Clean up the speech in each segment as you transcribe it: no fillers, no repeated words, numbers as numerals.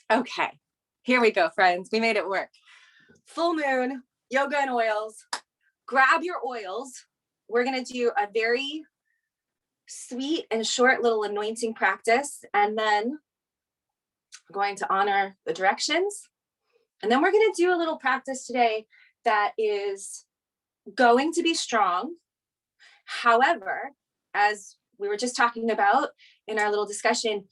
Okay, here we go, friends. We made it work. Full moon, yoga and oils. Grab your oils. We're going to do a very sweet and short little anointing practice, and then we're going to honor the directions. And then we're going to do a little practice today that is going to be strong. However, as we were just talking about in our little discussion,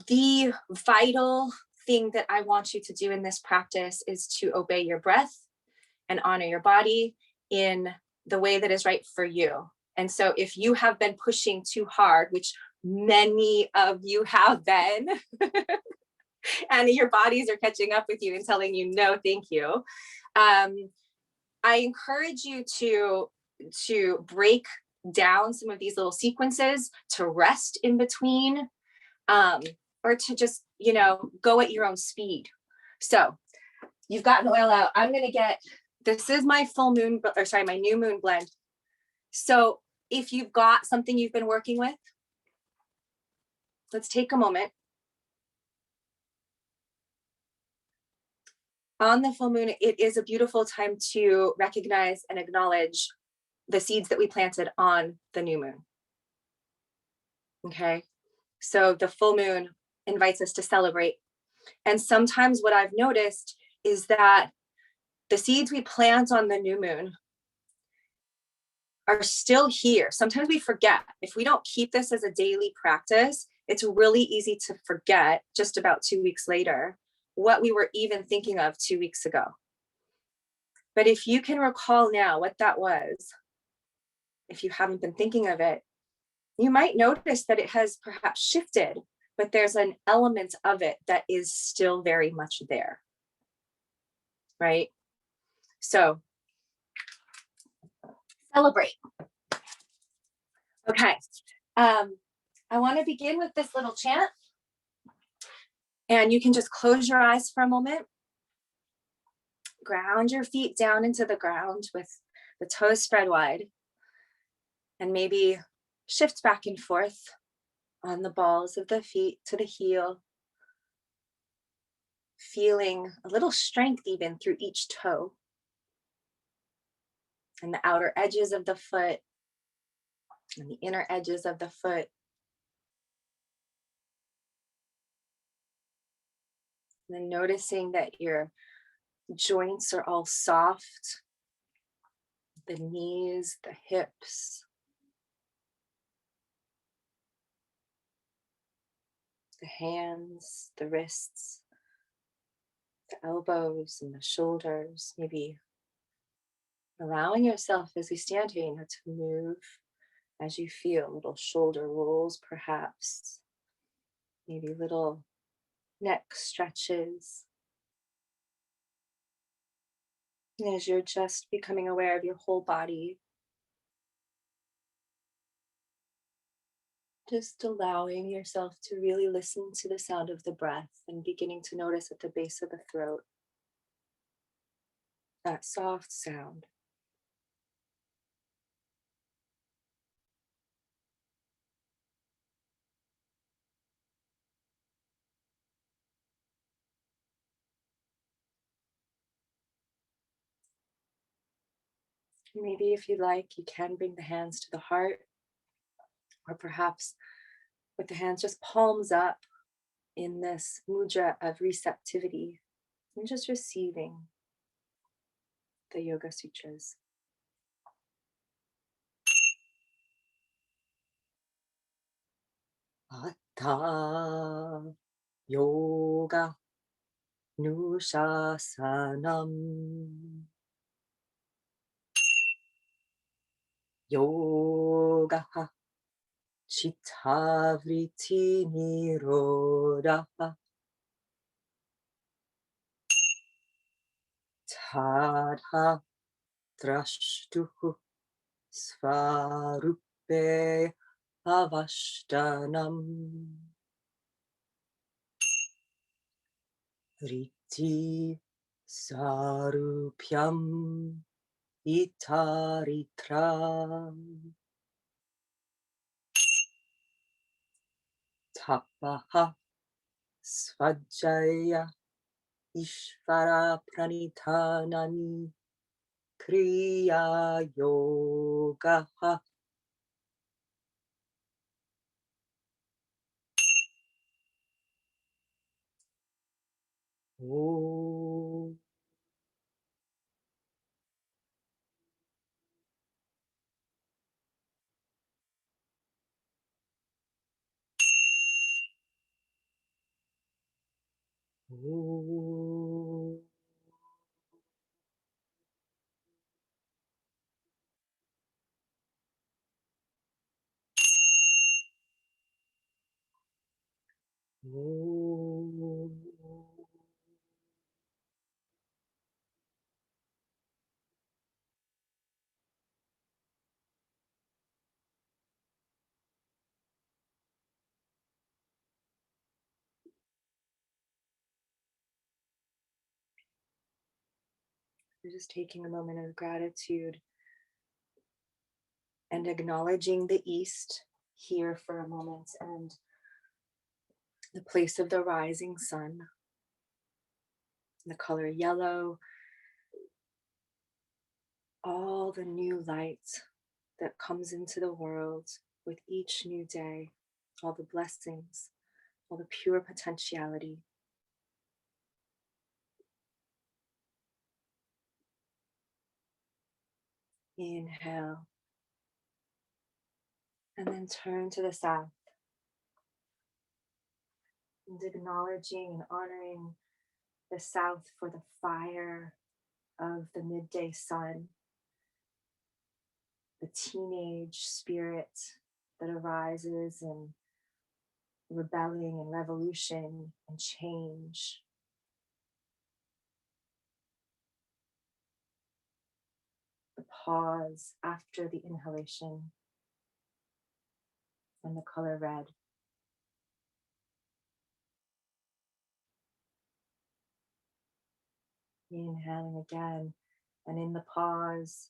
the vital thing that I want you to do in this practice is to obey your breath and honor your body in the way that is right for you. And so if you have been pushing too hard, which many of you have been, and your bodies are catching up with you and telling you, no, thank you. I encourage you to break down some of these little sequences, to rest in between, or to just, go at your own speed. So you've got an oil out. I'm going to get, this is my my new moon blend. So if you've got something you've been working with, let's take a moment. On the full moon, it is a beautiful time to recognize and acknowledge the seeds that we planted on the new moon. Okay, so the full moon invites us to celebrate. And sometimes what I've noticed is that the seeds we plant on the new moon are still here. Sometimes we forget. If we don't keep this as a daily practice, it's really easy to forget just about 2 weeks later what we were even thinking of 2 weeks ago. But if you can recall now what that was, if you haven't been thinking of it, you might notice that it has perhaps shifted, but there's an element of it that is still very much there, right? So celebrate. Okay, I want to begin with this little chant, and you can just close your eyes for a moment. Ground your feet down into the ground with the toes spread wide, and maybe shift back and forth on the balls of the feet to the heel, feeling a little strength even through each toe and the outer edges of the foot and the inner edges of the foot. And then noticing that your joints are all soft, the knees, the hips, the hands, the wrists, the elbows and the shoulders. Maybe allowing yourself as we stand here, to move as you feel, little shoulder rolls perhaps, maybe little neck stretches. And as you're just becoming aware of your whole body, just allowing yourself to really listen to the sound of the breath and beginning to notice at the base of the throat that soft sound. Maybe if you like, you can bring the hands to the heart, or perhaps with the hands just palms up in this mudra of receptivity and just receiving the Yoga Sutras. Atta Yoga Nushasanam Yoga Chittavriti Nirodha Tadha Drashtuhu Svarupe Avashtanam Riti Sarupyam Itaritram Tapaha Svajaya Ishvara Pranitanani Kriya Yoga. Oh. Oh. Oh. We're just taking a moment of gratitude and acknowledging the East here for a moment and the place of the rising sun, the color yellow, all the new light that comes into the world with each new day, all the blessings, all the pure potentiality. Inhale, and then turn to the south and acknowledging and honoring the south for the fire of the midday sun, the teenage spirit that arises in rebelling and revolution and change. The pause after the inhalation and the color red. Inhaling again, and in the pause,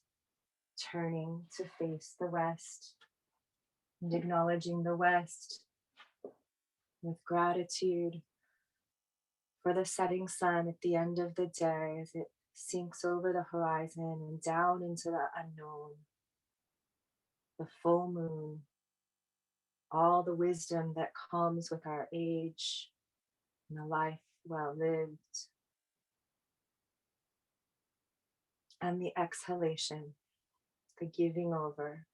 turning to face the west and acknowledging the west with gratitude for the setting sun at the end of the day as it sinks over the horizon and down into the unknown. The full moon, all the wisdom that comes with our age and a life well lived. And the exhalation, the giving over,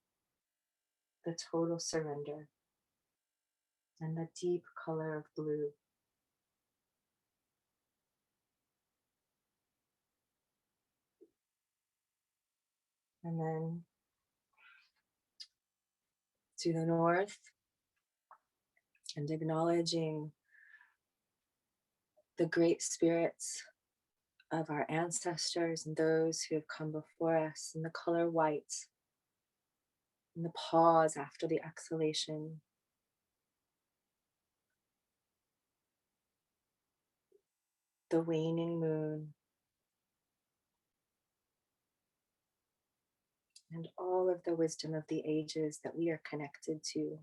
the total surrender, and the deep color of blue. And then to the north, and acknowledging the great spirits of our ancestors and those who have come before us in the color white, and the pause after the exhalation. The waning moon, and all of the wisdom of the ages that we are connected to.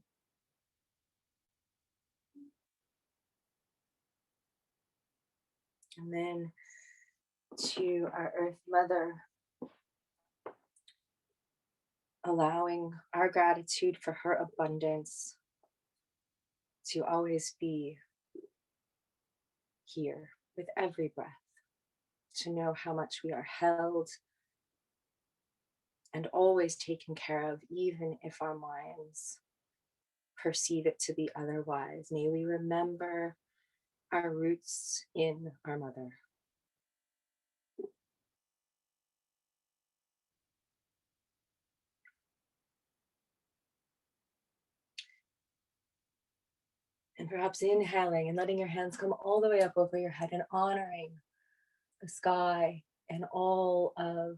And then to our Earth Mother, allowing our gratitude for her abundance to always be here with every breath, to know how much we are held and always taken care of, even if our minds perceive it to be otherwise. May we remember our roots in our mother. And perhaps inhaling and letting your hands come all the way up over your head and honoring the sky and all of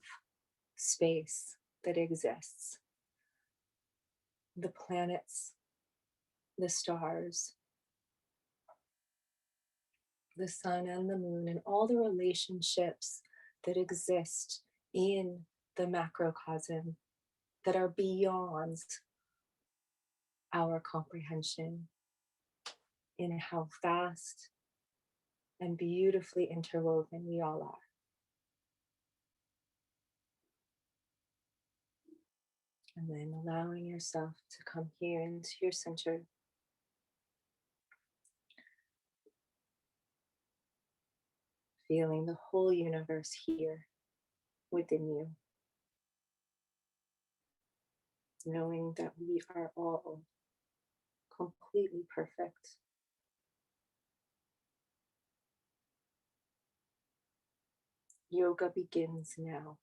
space that exists. The planets, the stars, the sun and the moon, and all the relationships that exist in the macrocosm that are beyond our comprehension, in how vast and beautifully interwoven. We all are. And then allowing yourself to come here into your center. Feeling the whole universe here within you. Knowing that we are all completely perfect. Yoga begins now.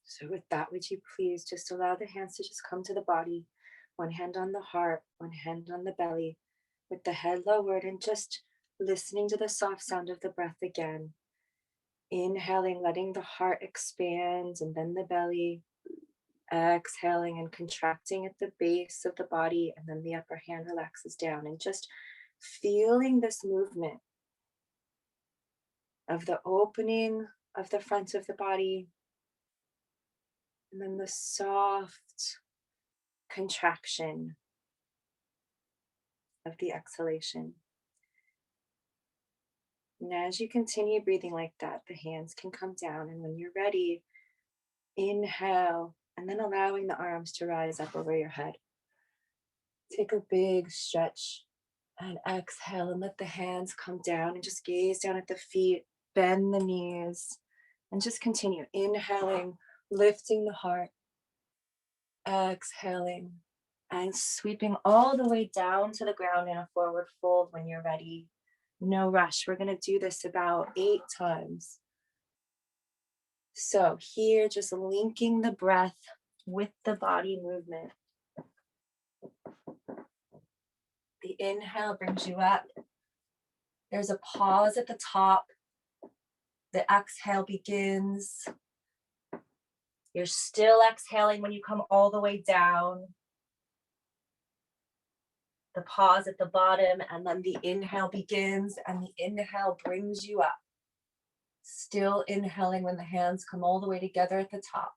So with that, would you please just allow the hands to just come to the body, one hand on the heart, one hand on the belly, with the head lowered, and just listening to the soft sound of the breath again. Inhaling, letting the heart expand, and then the belly. Exhaling and contracting at the base of the body, and then the upper hand relaxes down, and just feeling this movement of the opening of the front of the body, and then the soft contraction of the exhalation. And as you continue breathing like that, the hands can come down, and when you're ready, inhale, and then allowing the arms to rise up over your head. Take a big stretch and exhale, and let the hands come down, and just gaze down at the feet, bend the knees, and just continue inhaling, lifting the heart, exhaling, and sweeping all the way down to the ground in a forward fold when you're ready. No rush. We're going to do this about 8 times. So here, just linking the breath with the body movement. The inhale brings you up. There's a pause at the top. The exhale begins. You're still exhaling when you come all the way down. The pause at the bottom, and then the inhale begins, and the inhale brings you up. Still inhaling when the hands come all the way together at the top.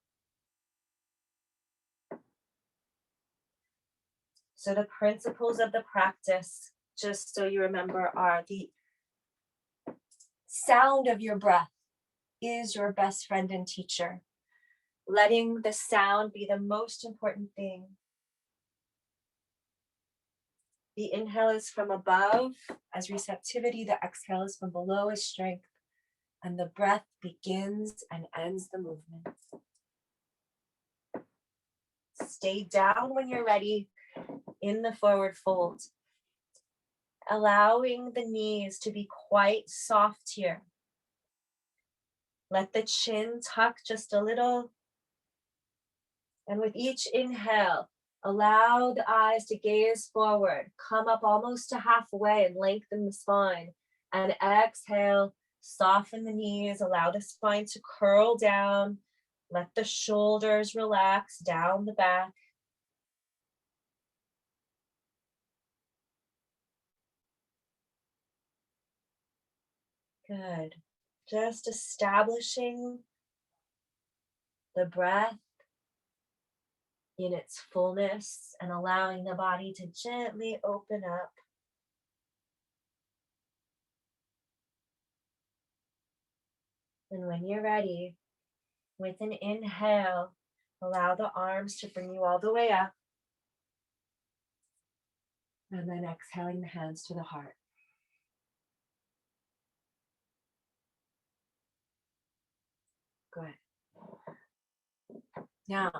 So the principles of the practice, just so you remember, are the sound of your breath is your best friend and teacher. Letting the sound be the most important thing. The inhale is from above as receptivity. The exhale is from below as strength. And the breath begins and ends the movement. Stay down when you're ready in the forward fold. Allowing the knees to be quite soft here. Let the chin tuck just a little. And with each inhale, allow the eyes to gaze forward. Come up almost to halfway and lengthen the spine. And exhale, soften the knees. Allow the spine to curl down. Let the shoulders relax down the back. Good. Just establishing the breath in its fullness and allowing the body to gently open up. And when you're ready, with an inhale, allow the arms to bring you all the way up. And then exhaling the hands to the heart. Good. Now,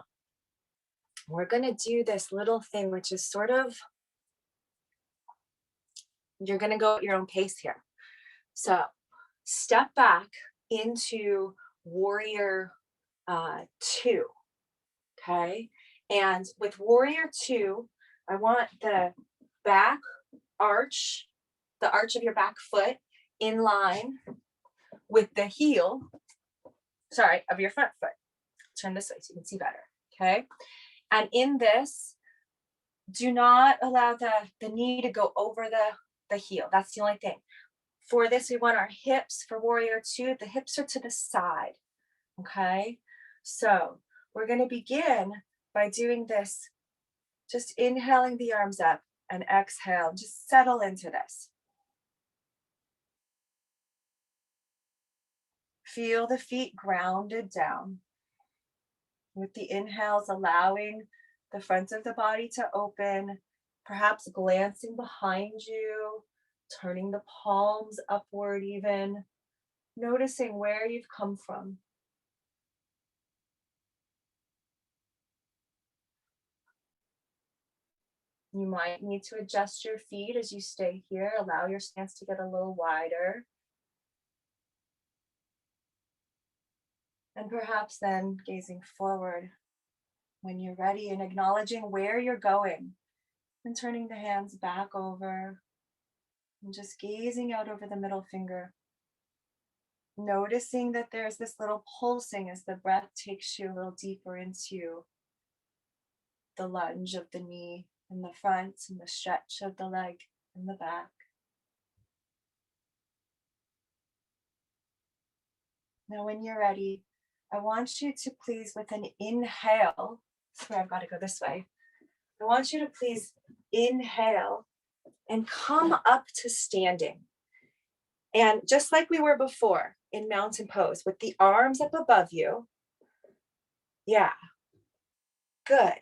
we're going to do this little thing, which is sort of, you're going to go at your own pace here. So step back into warrior 2. Okay. And with warrior 2, I want the back arch, the arch of your back foot in line with the heel, of your front foot. Turn this way so you can see better. Okay. And in this, do not allow the knee to go over the heel. That's the only thing. For this, we want our hips, for warrior 2, the hips are to the side. Okay. So we're going to begin by doing this, just inhaling the arms up and exhale, just settle into this. Feel the feet grounded down. With the inhales, allowing the front of the body to open, perhaps glancing behind you, turning the palms upward even, noticing where you've come from. You might need to adjust your feet as you stay here. Allow your stance to get a little wider. And perhaps then gazing forward when you're ready and acknowledging where you're going and turning the hands back over and just gazing out over the middle finger. Noticing that there's this little pulsing as the breath takes you a little deeper into the lunge of the knee in the front and the stretch of the leg in the back. Now, when you're ready, I want you to please, with an inhale, sorry, I've got to go this way. I want you to please inhale and come up to standing. And just like we were before in mountain pose, with the arms up above you. Yeah, good.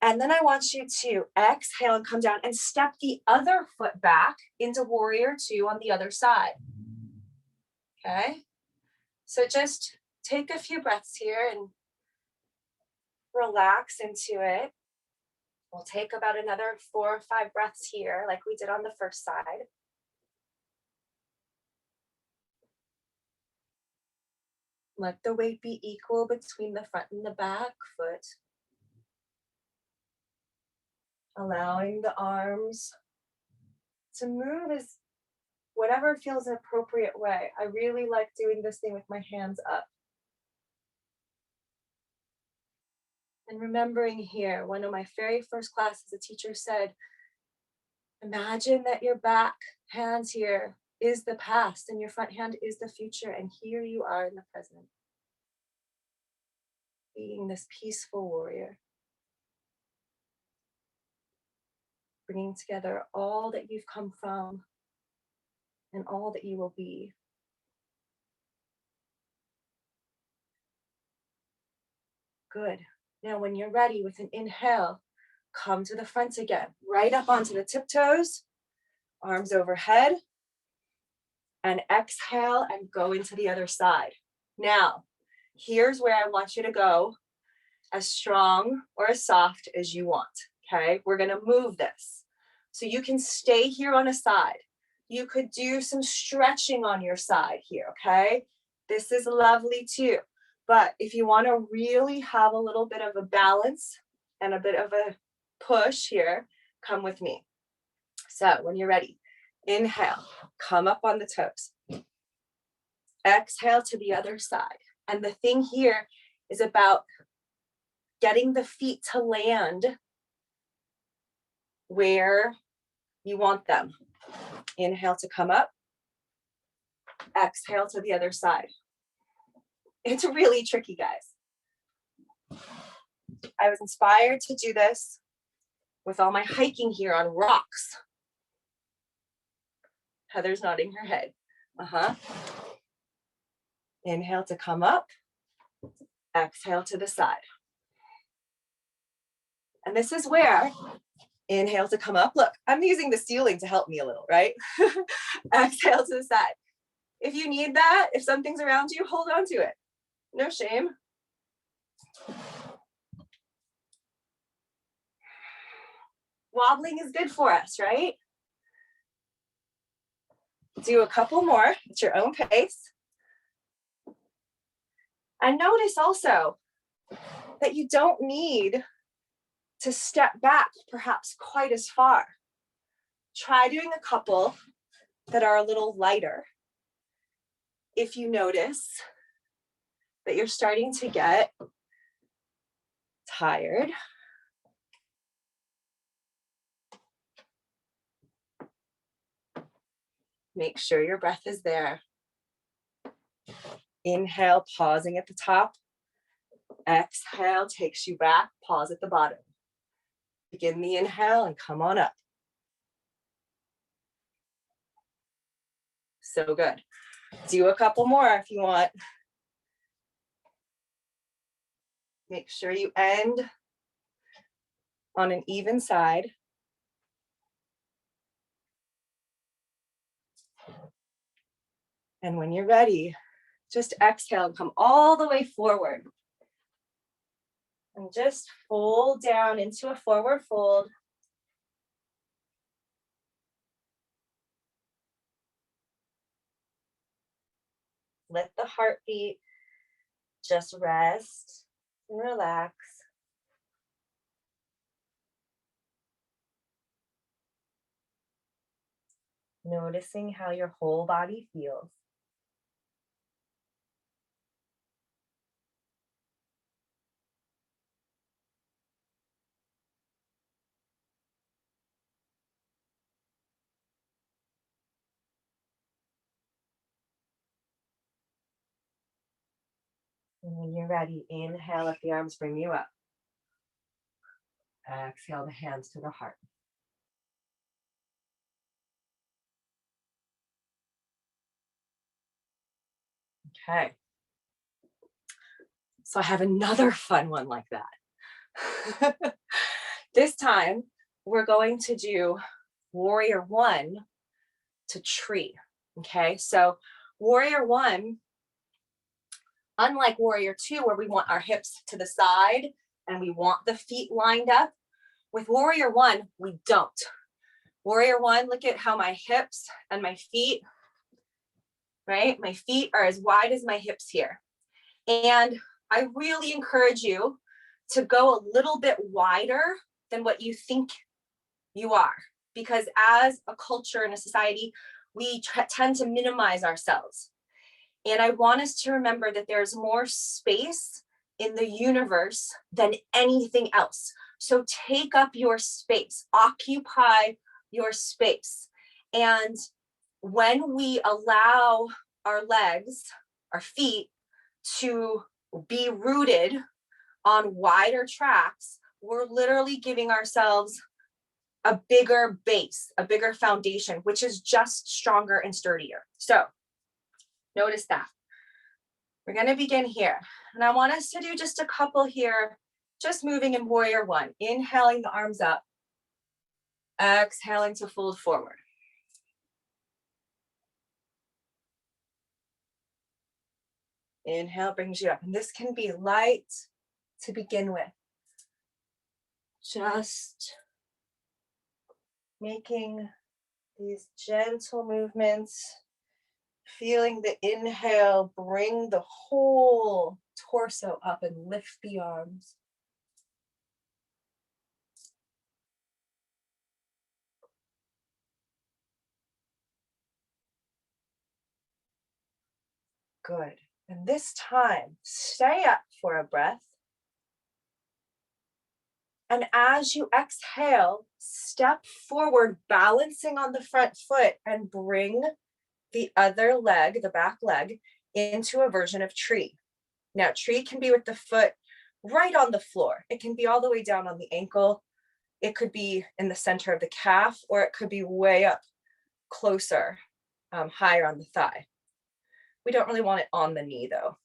And then I want you to exhale and come down and step the other foot back into warrior two on the other side. Okay. So just take a few breaths here and relax into it. We'll take about another 4 or 5 breaths here, like we did on the first side. Let the weight be equal between the front and the back foot. Allowing the arms to move as whatever feels an appropriate way. I really like doing this thing with my hands up. And remembering here, one of my very first classes, a teacher said, imagine that your back hands here is the past and your front hand is the future. And here you are in the present, being this peaceful warrior. Bringing together all that you've come from and all that you will be. Good. Now, when you're ready with an inhale, come to the front again, right up onto the tiptoes, arms overhead, and exhale and go into the other side. Now, here's where I want you to go as strong or as soft as you want, okay? We're gonna move this. So you can stay here on a side. You could do some stretching on your side here, okay? This is lovely too. But if you want to really have a little bit of a balance and a bit of a push here, come with me. So when you're ready, inhale, come up on the toes. Exhale to the other side. And the thing here is about getting the feet to land where you want them. Inhale to come up. Exhale to the other side. It's really tricky, guys. I was inspired to do this with all my hiking here on rocks. Heather's nodding her head. Inhale to come up. Exhale to the side. And this is where, inhale to come up. Look, I'm using the ceiling to help me a little, right? Exhale to the side. If you need that, if something's around you, hold on to it. No shame. Wobbling is good for us, right? Do a couple more at your own pace. And notice also that you don't need to step back perhaps quite as far. Try doing a couple that are a little lighter. If you notice that you're starting to get tired, make sure your breath is there. Inhale, pausing at the top. Exhale takes you back, pause at the bottom. Begin the inhale and come on up. So good. Do a couple more if you want. Make sure you end on an even side. And when you're ready, just exhale and come all the way forward. And just fold down into a forward fold. Let the heartbeat just rest and relax. Noticing how your whole body feels. And when you're ready, inhale, let the arms bring you up. Exhale the hands to the heart. Okay. So I have another fun one like that. This time, we're going to do Warrior 1 to Tree. Okay, so Warrior 1, unlike Warrior 2, where we want our hips to the side and we want the feet lined up, with Warrior 1, we don't. Warrior 1, look at how my hips and my feet, right? My feet are as wide as my hips here. And I really encourage you to go a little bit wider than what you think you are. Because as a culture and a society, we tend to minimize ourselves. And I want us to remember that there's more space in the universe than anything else. So take up your space, occupy your space. And when we allow our legs, our feet, to be rooted on wider tracks, we're literally giving ourselves a bigger base, a bigger foundation, which is just stronger and sturdier. So notice that. We're going to begin here. And I want us to do just a couple here, just moving in Warrior 1. Inhaling the arms up. Exhaling to fold forward. Inhale brings you up. And this can be light to begin with. Just making these gentle movements. Feeling the inhale, bring the whole torso up and lift the arms. Good. And this time, stay up for a breath. And as you exhale, step forward, balancing on the front foot, and bring the other leg, the back leg, into a version of tree. Now, tree can be with the foot right on the floor. It can be all the way down on the ankle. It could be in the center of the calf, or it could be way up closer, higher on the thigh. We don't really want it on the knee though.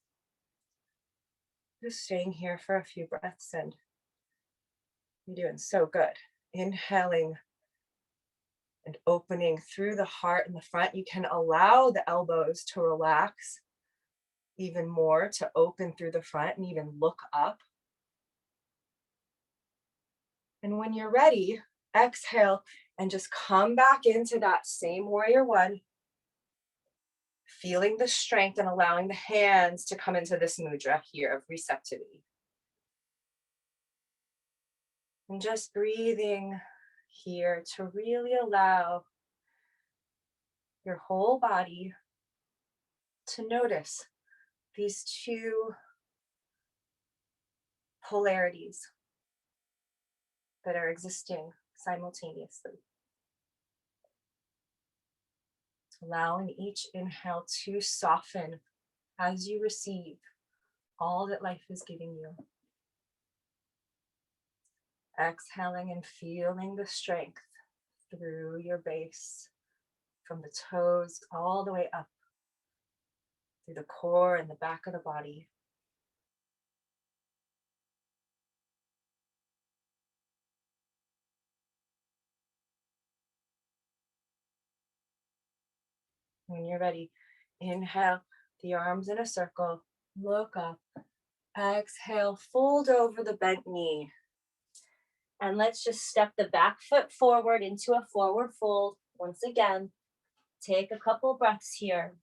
Just staying here for a few breaths, and you're doing so good. Inhaling and opening through the heart in the front. You can allow the elbows to relax even more, to open through the front and even look up. And when you're ready, exhale and just come back into that same Warrior 1. Feeling the strength and allowing the hands to come into this mudra here of receptivity. And just breathing here to really allow your whole body to notice these two polarities that are existing simultaneously. Allowing each inhale to soften as you receive all that life is giving you. Exhaling and feeling the strength through your base, from the toes all the way up through the core and the back of the body. When you're ready, inhale the arms in a circle, look up, exhale, fold over the bent knee. And let's just step the back foot forward into a forward fold. Once again, take a couple breaths here.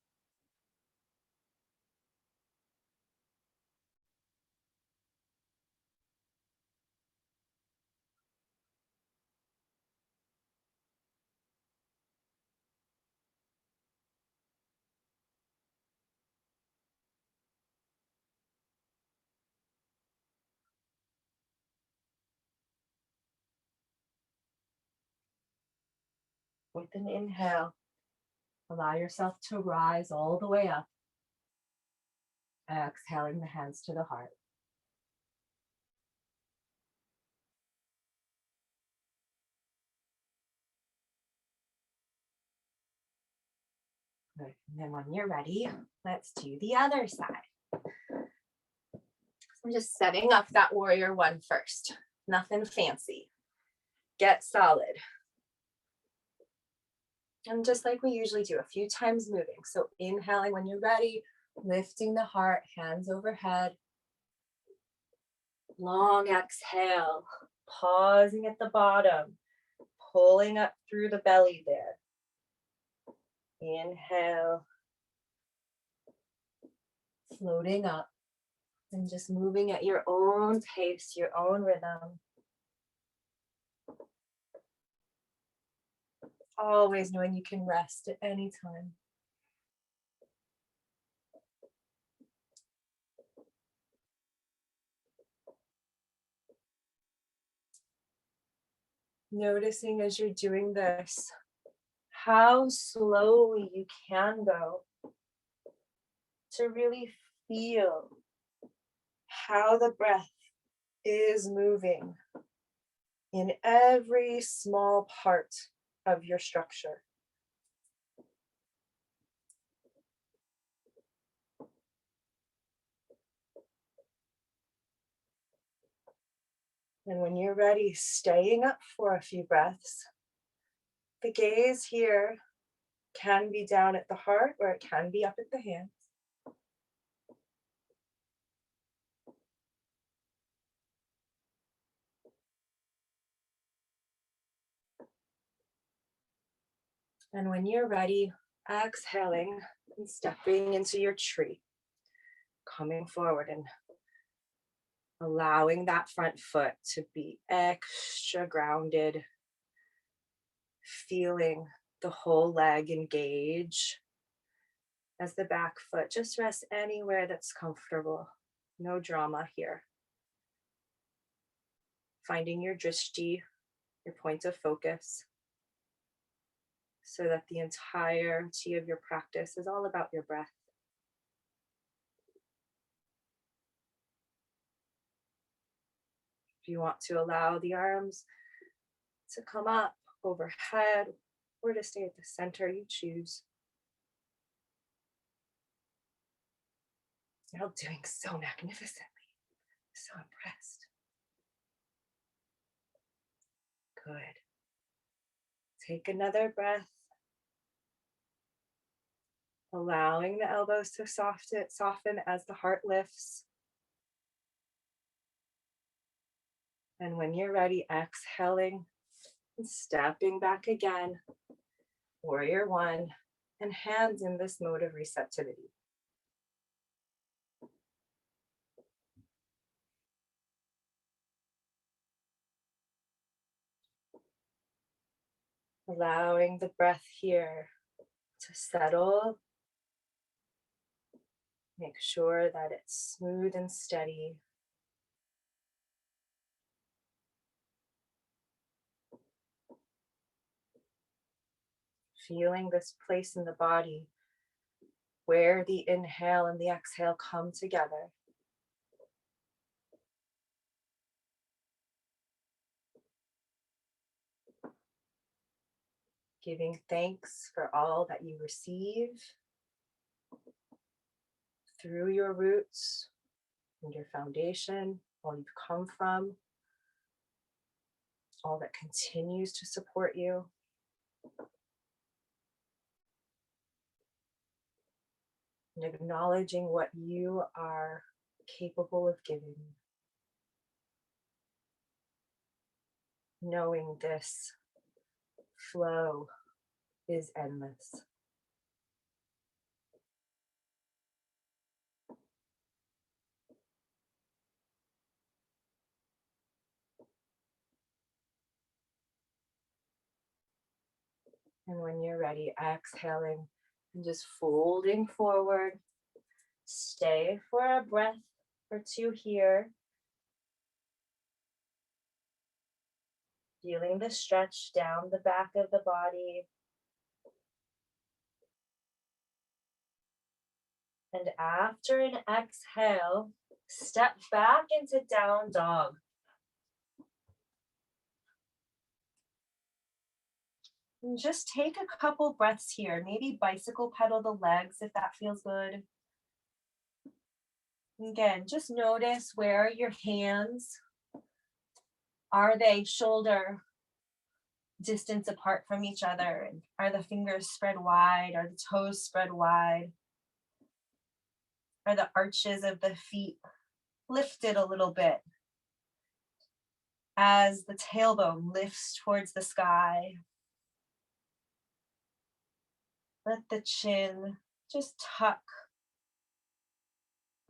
With an inhale, allow yourself to rise all the way up. Exhaling the hands to the heart. Good. And then when you're ready, let's do the other side. So I'm just setting up that warrior one first. Nothing fancy. Get solid. And just like we usually do, a few times moving. So inhaling when you're ready, lifting the heart, hands overhead. Long exhale, pausing at the bottom, pulling up through the belly there. Inhale, floating up, and just moving at your own pace, your own rhythm. Always knowing you can rest at any time. Noticing as you're doing this, how slowly you can go to really feel how the breath is moving in every small part of your structure. And when you're ready, staying up for a few breaths. The gaze here can be down at the heart or it can be up at the hands. And when you're ready, exhaling and stepping into your tree, coming forward and allowing that front foot to be extra grounded, feeling the whole leg engage as the back foot just rests anywhere that's comfortable. No drama here. Finding your drishti, your point of focus, so that the entirety of your practice is all about your breath. If you want to allow the arms to come up overhead or to stay at the center, you choose. You're all doing so magnificently. So impressed. Good. Take another breath. Allowing the elbows to soften as the heart lifts. And when you're ready, exhaling and stepping back again. Warrior one, and hands in this mode of receptivity. Allowing the breath here to settle. Make sure that it's smooth and steady. Feeling this place in the body where the inhale and the exhale come together. Giving thanks for all that you receive through your roots and your foundation, all you've come from, all that continues to support you. And acknowledging what you are capable of giving. Knowing this flow is endless. And when you're ready, exhaling and just folding forward. Stay for a breath or two here. Feeling the stretch down the back of the body. And after an exhale, step back into down dog. And just take a couple breaths here. Maybe bicycle pedal the legs if that feels good. Again, just notice where your hands, are they shoulder distance apart from each other? And are the fingers spread wide? Are the toes spread wide? Are the arches of the feet lifted a little bit as the tailbone lifts towards the sky? Let the chin just tuck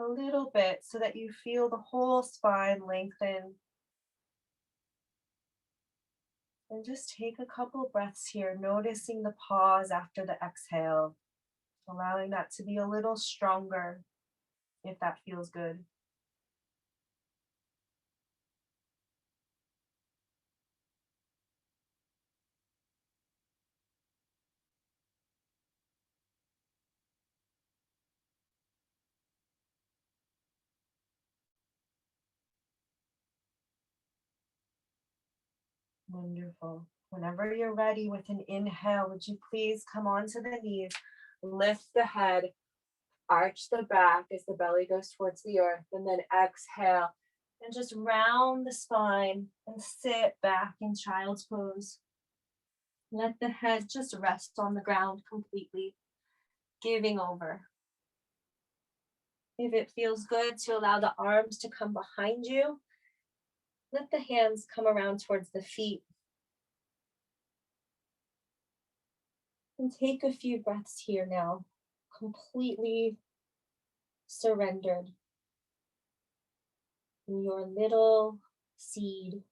a little bit so that you feel the whole spine lengthen. And just take a couple breaths here, noticing the pause after the exhale, allowing that to be a little stronger if that feels good. Wonderful. Whenever you're ready with an inhale, would you please come onto the knees, lift the head, arch the back as the belly goes towards the earth, and then exhale and just round the spine and sit back in child's pose. Let the head just rest on the ground completely, giving over. If it feels good to allow the arms to come behind you, let the hands come around towards the feet. And take a few breaths here now, completely surrendered in your little seed.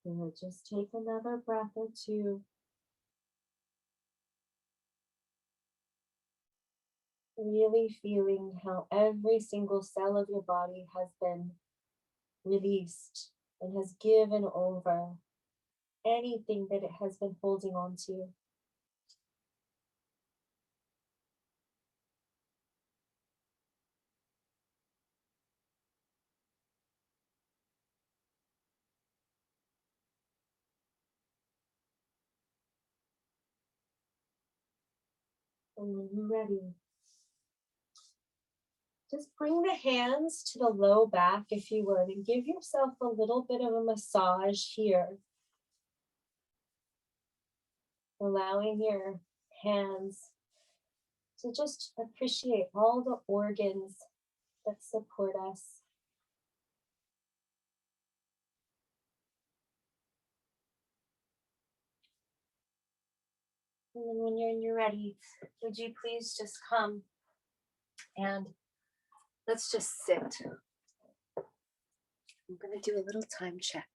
And just take another breath or two. Really feeling how every single cell of your body has been released and has given over anything that it has been holding on to. And when you're ready, just bring the hands to the low back if you would, and give yourself a little bit of a massage here. Allowing your hands to just appreciate all the organs that support us. And then when you're ready, would you please just come and let's just sit. I'm going to do a little time check.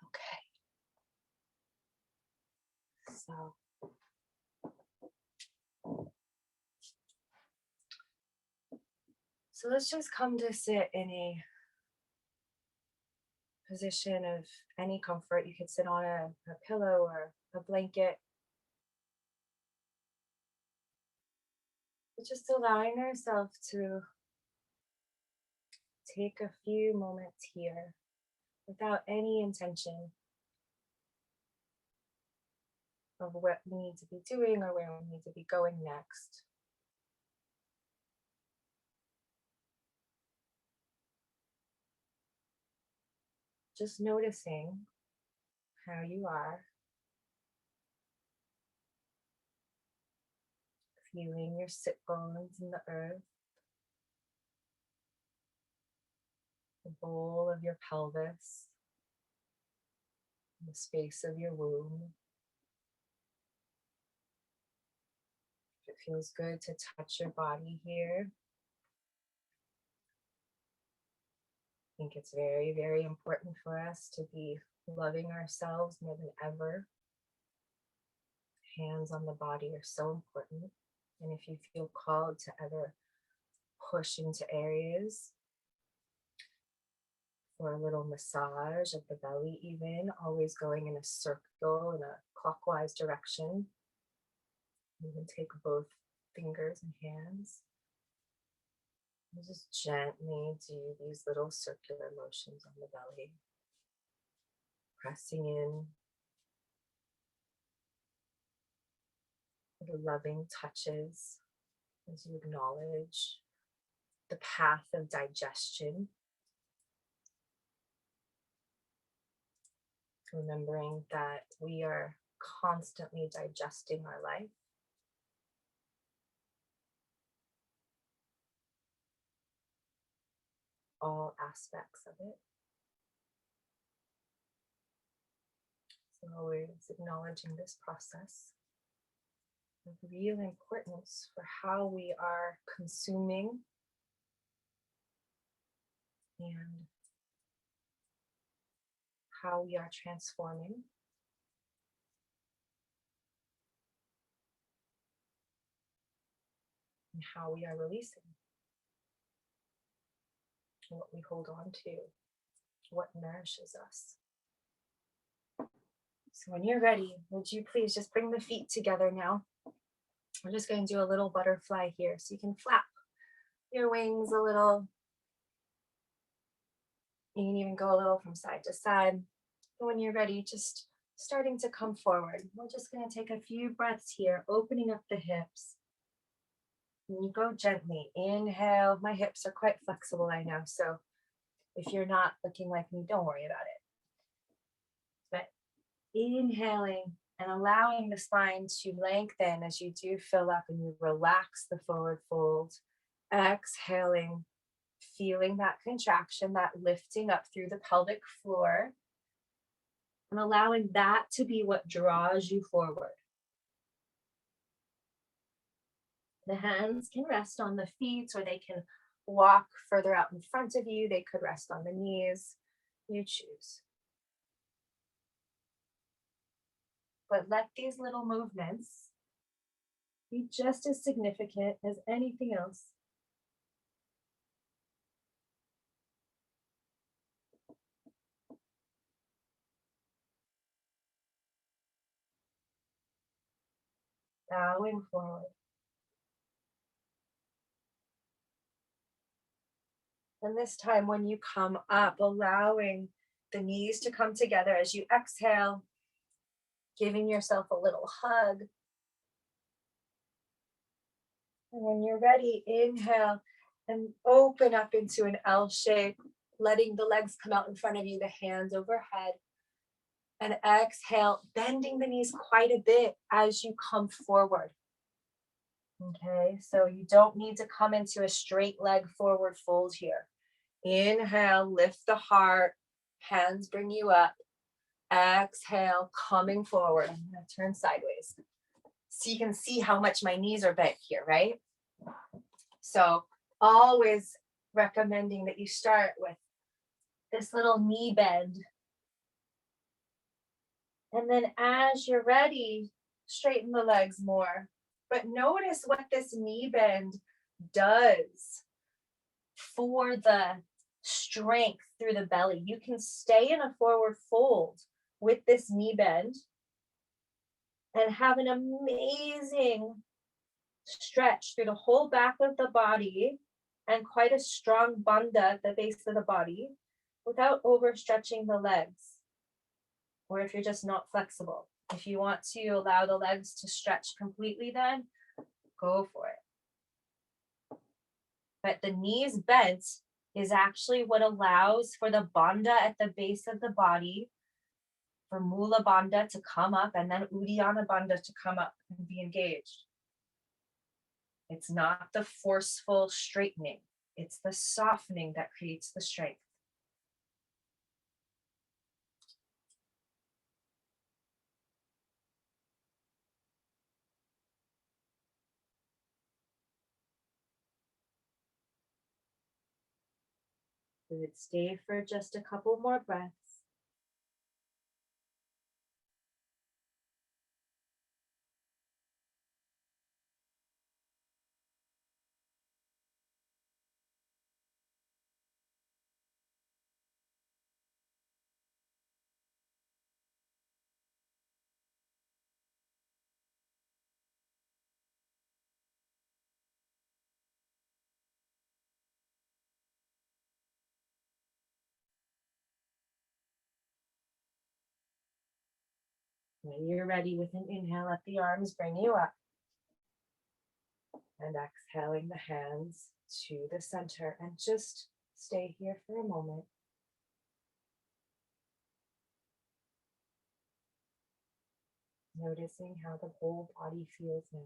Okay. So let's just come to sit in a position of any comfort. You could sit on a pillow or a blanket. But just allowing ourselves to take a few moments here without any intention of what we need to be doing or where we need to be going next. Just noticing how you are, feeling your sit bones in the earth, the bowl of your pelvis, the space of your womb. If it feels good to touch your body here, I think it's very, very important for us to be loving ourselves more than ever. Hands on the body are so important. And if you feel called to ever push into areas for a little massage of the belly, even always going in a circle in a clockwise direction. You can take both fingers and hands and just gently do these little circular motions on the belly, pressing in with loving touches as you acknowledge the path of digestion. Remembering that we are constantly digesting our life. All aspects of it. So always acknowledging this process of real importance for how we are consuming and how we are transforming. And how we are releasing. What we hold on to, what nourishes us. So when you're ready, would you please just bring the feet together now? We're just going to do a little butterfly here. So you can flap your wings a little. You can even go a little from side to side. And when you're ready, just starting to come forward. We're just going to take a few breaths here, opening up the hips. And you go gently. Inhale. My hips are quite flexible, I know. So if you're not looking like me, don't worry about it. But inhaling and allowing the spine to lengthen as you do fill up and you relax the forward fold. Exhaling, feeling that contraction, that lifting up through the pelvic floor, and allowing that to be what draws you forward. The hands can rest on the feet or they can walk further out in front of you. They could rest on the knees. You choose. But let these little movements be just as significant as anything else. Bowing forward. And this time when you come up, allowing the knees to come together as you exhale, giving yourself a little hug. And when you're ready, inhale and open up into an L shape, letting the legs come out in front of you, the hands overhead. And exhale, bending the knees quite a bit as you come forward. Okay, so you don't need to come into a straight leg forward fold here. Inhale, lift the heart, hands bring you up. Exhale, coming forward. I'm gonna turn sideways. So you can see how much my knees are bent here, right? So always recommending that you start with this little knee bend. And then as you're ready, straighten the legs more. But notice what this knee bend does for the strength through the belly. You can stay in a forward fold with this knee bend and have an amazing stretch through the whole back of the body and quite a strong bandha at the base of the body without overstretching the legs. Or if you're just not flexible. If you want to allow the legs to stretch completely, then go for it. But the knees bent is actually what allows for the bandha at the base of the body, for Mula Bandha to come up and then Uddiyana Bandha to come up and be engaged. It's not the forceful straightening, it's the softening that creates the strength. Good. Stay for just a couple more breaths. When you're ready with an inhale, let the arms bring you up. And exhaling the hands to the center, and just stay here for a moment. Noticing how the whole body feels now.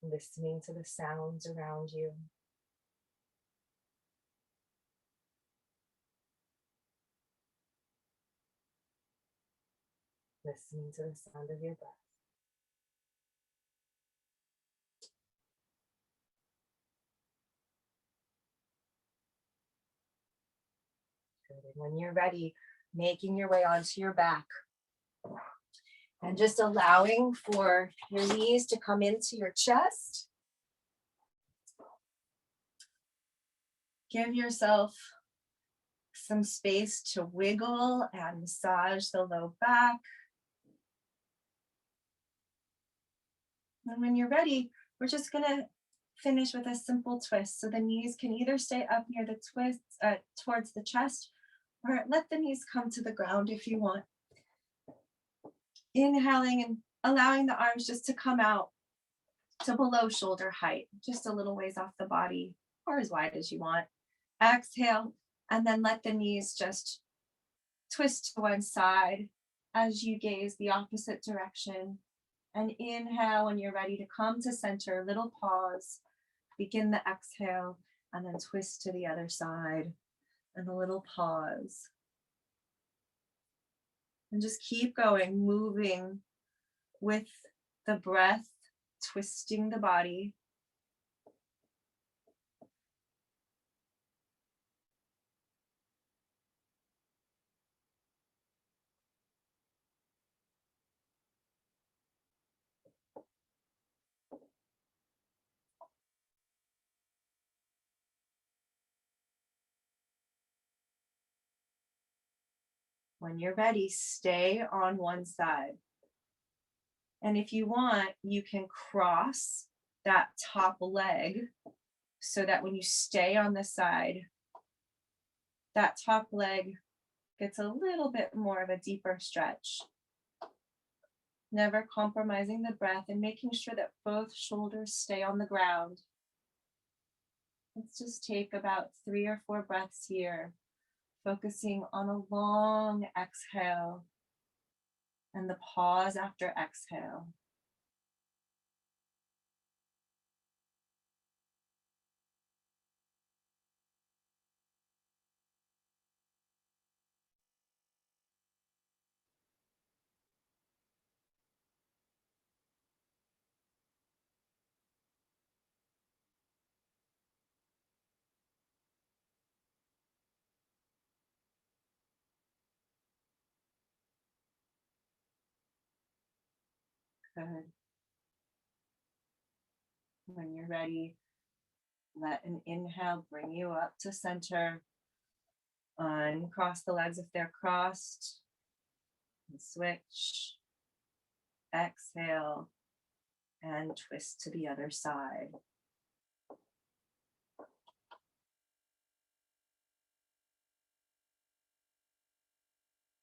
Listening to the sounds around you. Listening to the sound of your breath. Good. And when you're ready, making your way onto your back. And just allowing for your knees to come into your chest. Give yourself some space to wiggle and massage the low back. And when you're ready, we're just gonna finish with a simple twist. So the knees can either stay up near the twist towards the chest, or let the knees come to the ground if you want. Inhaling and allowing the arms just to come out to below shoulder height, just a little ways off the body, or as wide as you want. Exhale, and then let the knees just twist to one side as you gaze the opposite direction. And inhale when you're ready to come to center, little pause, begin the exhale, and then twist to the other side, and a little pause. And just keep going, moving with the breath, twisting the body. When you're ready, stay on one side. And if you want, you can cross that top leg so that when you stay on the side, that top leg gets a little bit more of a deeper stretch. Never compromising the breath and making sure that both shoulders stay on the ground. Let's just take about 3 or 4 breaths here, focusing on a long exhale and the pause after exhale. Good. When you're ready, let an inhale bring you up to center. Uncross the legs if they're crossed. And switch. Exhale. And twist to the other side.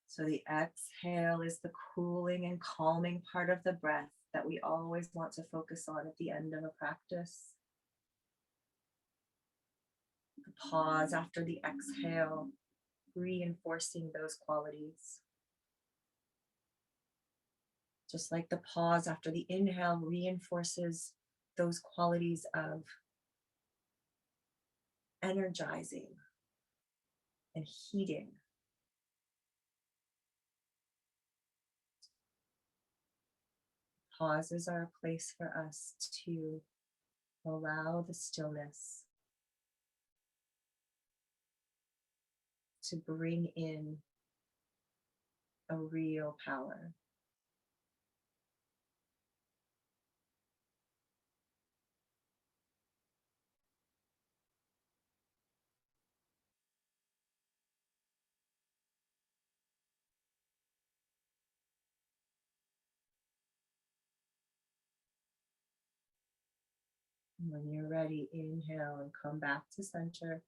So the exhale is the cooling and calming part of the breath that we always want to focus on at the end of a practice. The pause after the exhale, reinforcing those qualities. Just like the pause after the inhale reinforces those qualities of energizing and heating. Pauses are a place for us to allow the stillness to bring in a real power. And when you're ready, inhale and come back to center.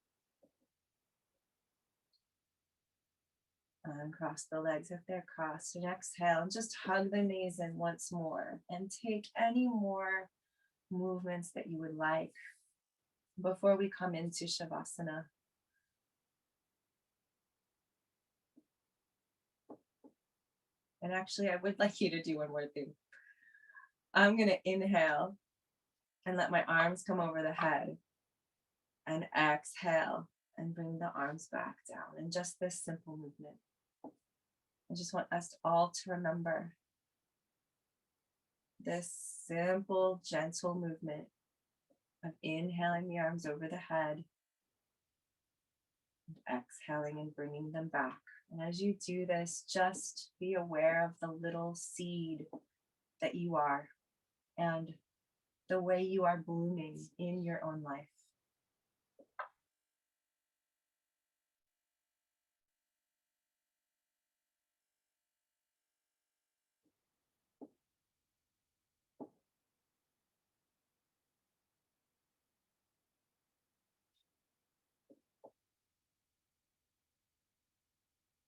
Uncross the legs if they're crossed, and exhale and just hug the knees in once more and take any more movements that you would like before we come into Shavasana. And actually, I would like you to do one more thing. I'm going to inhale and let my arms come over the head, and exhale and bring the arms back down. And just this simple movement. I just want us all to remember this simple, gentle movement of inhaling the arms over the head and exhaling and bringing them back. And as you do this, just be aware of the little seed that you are and the way you are blooming in your own life.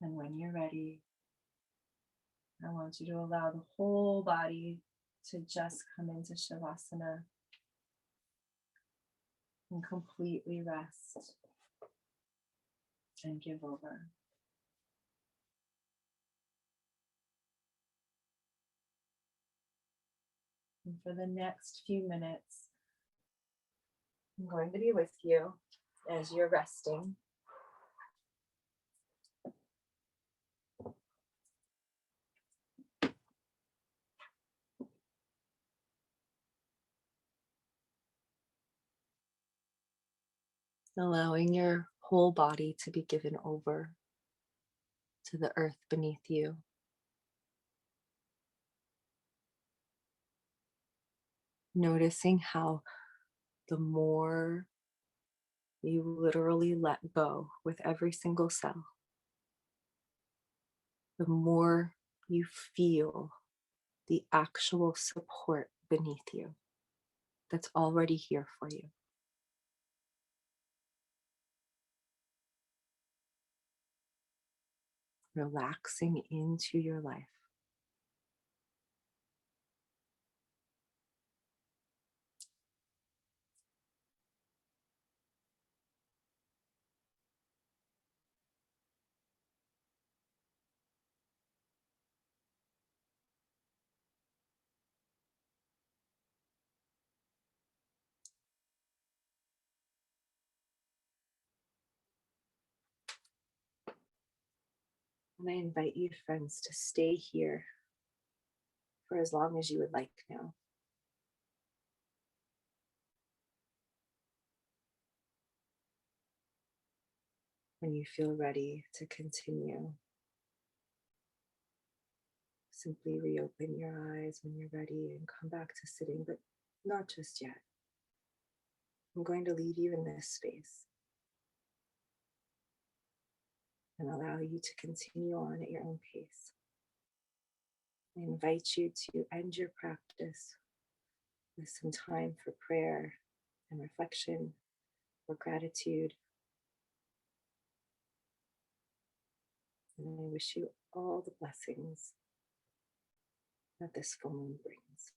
And when you're ready, I want you to allow the whole body to just come into Shavasana and completely rest and give over. And for the next few minutes, I'm going to be with you as you're resting. Allowing your whole body to be given over to the earth beneath you. Noticing how the more you literally let go with every single cell, the more you feel the actual support beneath you that's already here for you. Relaxing into your life. And I invite you, friends, to stay here for as long as you would like now. When you feel ready to continue, Simply reopen your eyes when you're ready and come back to sitting, but not just yet. I'm going to leave you in this space and allow you to continue on at your own pace. I invite you to end your practice with some time for prayer and reflection or gratitude. And I wish you all the blessings that this full moon brings.